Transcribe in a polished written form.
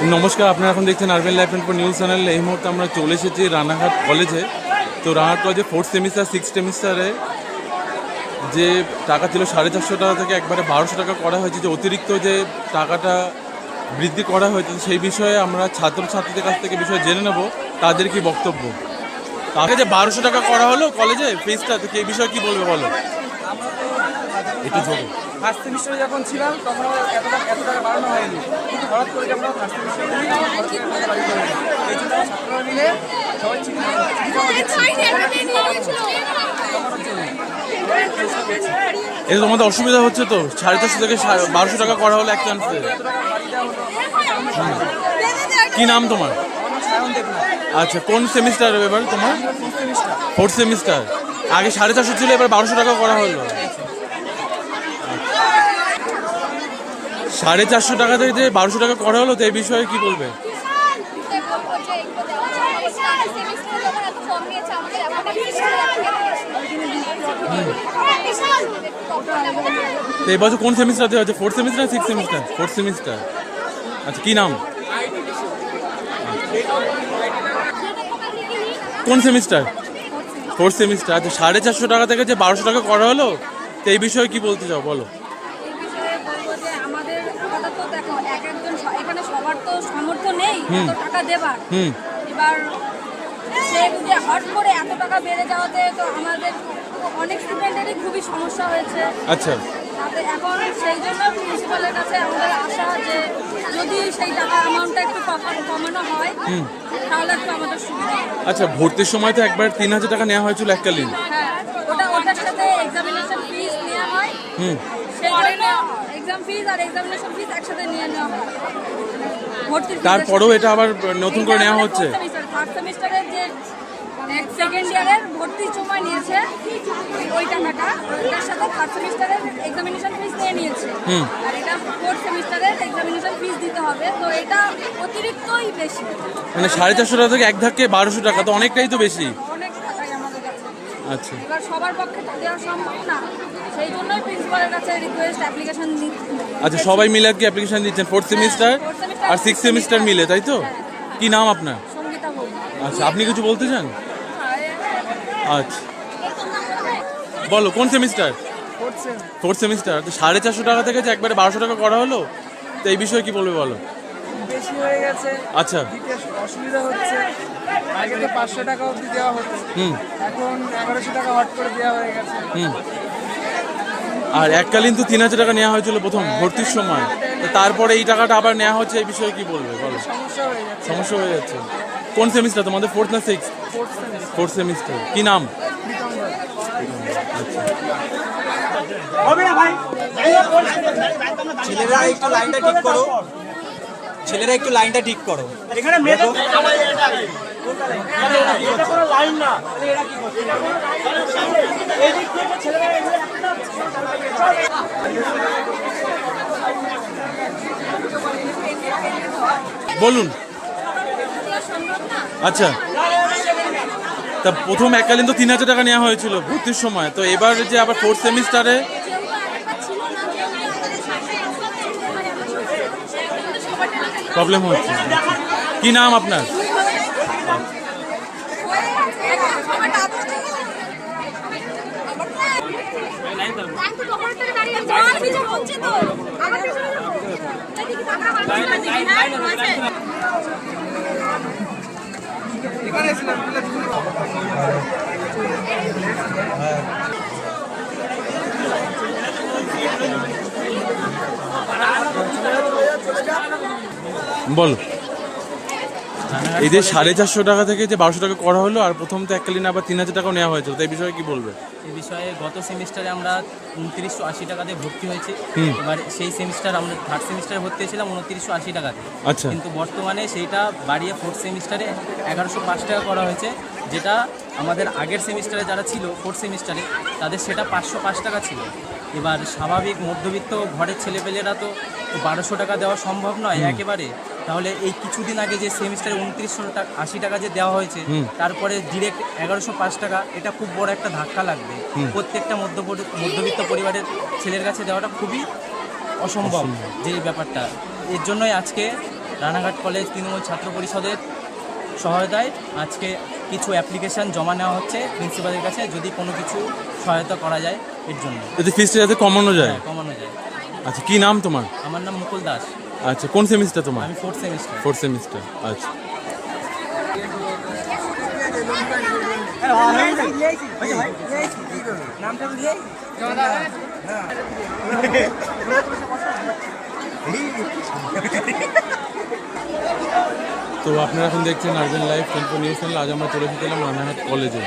নমস্কার, আপনারা এখন দেখছেন আরবেন লাইফ টোয়েন্টি নিউজ চ্যানেল। এই মুহূর্তে আমরা চলে এসেছি রানাঘাট কলেজে। তো রানাঘাট কলেজে ফোর্থ সেমিস্টার সিক্স সেমিস্টারে যে টাকা ছিল 450 টাকা থেকে একবারে 1200 টাকা করা হয়েছে, যে অতিরিক্ত যে টাকাটা বৃদ্ধি করা হয়েছে সেই বিষয়ে আমরা ছাত্রছাত্রীদের কাছ থেকে বিষয়ে জেনে নেব তাদের কি বক্তব্য। তাকে যে 1200 টাকা করা হলো কলেজে ফিসটা, তো এই বিষয়ে কি বলবে বলো একটু জোরে। ফার্স্ট সেমিস্টারে যখন ছিলাম তখন এত টাকা বাড়ানো হয়নি, কিন্তু হঠাৎ করে আমরা ফার্স্ট সেমিস্টারে এই জন্য ছাত্ররা মিলে সবাই এটা তোমাদের অসুবিধা হচ্ছে তো? 450 থেকে 1200 টাকা করা হলো এক চান্সে। কি নাম তোমার? আচ্ছা, কোন সেমিস্টার এবার তোমার? Fourth semester. আগে 450 ছিল, এবার 1200 টাকা করা হলো। 450 টাকা থেকে যে 1200 টাকা করা হলো, তো এই বিষয়ে কি বলবে? তো এই বছর কোন সেমিস্টার দেওয়া হচ্ছে? ফোর্থ সেমিস্টার না সিক্স সেমিস্টার? Fourth semester. আচ্ছা, কি নাম? কোন সেমিস্টার? Fourth semester. আচ্ছা, 450 টাকা থেকে যে 1200 টাকা করা হলো, তো এই বিষয়ে কি বলতে চাও বলো। এখানে সবার তো সামর্থ্য নেই এত টাকা দেবার। এবার সে যদি হট করে এত টাকা বেড়ে যাওয়াতে তো আমাদের অনেক স্টুডেন্টেরই খুবই সমস্যা হয়েছে। আচ্ছা, তাতে এখন সেই জন্য প্রিন্সিপালের কাছে আমাদের আশা যে যদি সেই টাকা অ্যামাউন্টটা একটু কমানো হয় তাহলে একটু আমাদের সুবিধা হয়। আচ্ছা, ভর্তির সময় তো একবার 3000 টাকা নেওয়া হয়েছিল এককালীন। হ্যাঁ, ওটার সাথে এক্সামিনেশন ফিস নেওয়া হয়। সেই জন্য এক্সাম ফিস আর এক্সামিনেশন ফিস একসাথে নিয়ে নেওয়া হয়। তারপরেও এটা আবার নতুন করে নেওয়া হচ্ছে। থার্ড সেমিস্টারের যে সেকেন্ড ইয়ারের ভর্তির সময় নিয়েছে ওই টাকাটা, ওটার সাথে থার্ড সেমিস্টারের এক্সামিনেশন ফিস নিয়ে নিয়েছে। আর এটা ফোর্থ সেমিস্টারের এক্সামিনেশন ফিস দিতে হবে, তো এটা অতিরিক্তই বেশি। মানে 450 টাকা থেকে এক ধাক্কে 1200 টাকা, তো অনেকটাই তো বেশি। অনেক টাকাই আমাদের কাছে। আচ্ছা, এবার সবার পক্ষে তো দেওয়া সম্ভব না, সেই জন্যই প্রিন্সিপালের কাছে রিকোয়েস্ট অ্যাপ্লিকেশন দিচ্ছি। আচ্ছা, সবাই মিলে কি অ্যাপ্লিকেশন দিচ্ছেন? ফোর্থ সেমিস্টার আর সিক্স সেমিস্টার মিলে, তাই তো? কি নাম আপনার? সঙ্গীতা বলবো। আচ্ছা, আপনি কিছু বলতে চান? আচ্ছা, বলো কোন সেমিস্টার? Fourth semester. তো 450 টাকা থেকে যে একবারে 1200 টাকা করা হলো, তো এই বিষয়ে কি বলবে বলো। বেশি হয়ে গেছে, আচ্ছা, দিতে অসুবিধা হচ্ছে। আগে তো 500 টাকা অবধি দেওয়া হতো, এখন 1100 টাকা হট করে দেওয়া হয়ে গেছে। আর এককালীন তো 3000 টাকা নেওয়া হয়েছিল প্রথম ভর্তির সময়, তো তারপরে এই টাকাটা আবার নেওয়া হচ্ছে, এই বিষয়ে কি বলবে বলো। সমস্যা হয়ে যাচ্ছে। কোন সেমিস্টার তোমাদের? ফোর্থ না সিক্স? Fourth semester. কি নাম? ছেলেরা একটু লাইনটা ঠিক করো, ছেলেরা একটু লাইনটা ঠিক করো। এখানে বলুন। আচ্ছা, তা প্রথম এককালীন তো 3000 টাকা নেওয়া হয়েছিল ভর্তির সময়, তো এবার যে আবার ফোর্থ সেমিস্টারে প্রবলেম হচ্ছে। কি নাম আপনার? বলো। এই যে 450 টাকা থেকে যে 1200 টাকা করা হলো, আর প্রথম তো এককালীন আবার 3000 টাকাও নেওয়া হয়েছিল, তো এই বিষয়ে কি বলবে? এই বিষয়ে গত সেমিস্টারে আমরা 2980 টাকা দিয়ে ভর্তি হয়েছি। এবার সেই সেমিস্টার আমরা থার্ড সেমিস্টারে ভর্তি হয়েছিলাম 2980 টাকাতে। আচ্ছা, কিন্তু বর্তমানে সেইটা বাড়িয়ে ফোর্থ সেমিস্টারে 1105 টাকা করা হয়েছে, যেটা আমাদের আগের সেমিস্টারে যারা ছিল ফোর্থ সেমিস্টারে তাদের সেটা 505 টাকা ছিল। এবার স্বাভাবিক মধ্যবিত্ত ঘরের ছেলেপেলেরা তো 1200 টাকা দেওয়া সম্ভব নয় একেবারে। তাহলে এই কিছুদিন আগে যে সেমিস্টারে 2980 টাকা যে দেওয়া হয়েছে, তারপরে ডিরেক্ট 1105 টাকা, এটা খুব বড় একটা ধাক্কা লাগবে প্রত্যেকটা মধ্যবিত্ত পরিবারের ছেলের কাছে দেওয়াটা খুবই অসম্ভব যে ব্যাপারটা। এর জন্যই আজকে রানাঘাট কলেজ তৃণমূল ছাত্র পরিষদের সহায়তায় আজকে কিছু অ্যাপ্লিকেশান জমা নেওয়া হচ্ছে প্রিন্সিপালের কাছে, যদি কোনো কিছু সহায়তা করা যায় এর জন্য, যদি ফিসটা যাতে কমানো যায়। কমানো যায়। আচ্ছা, কি নাম তোমার? আমার নাম মুকুল দাস, আচ্ছা, কোন সেমিস্টার তোমার? আমি 4th সেমিস্টার। 4th semester. আচ্ছা, নামটা দিয়ে তো আপনারা এখন দেখছেন আরবেন লাইভ 24 নিউজ চ্যানেল। আজ আমরা চলে এসেছিলাম রানাঘাট কলেজে।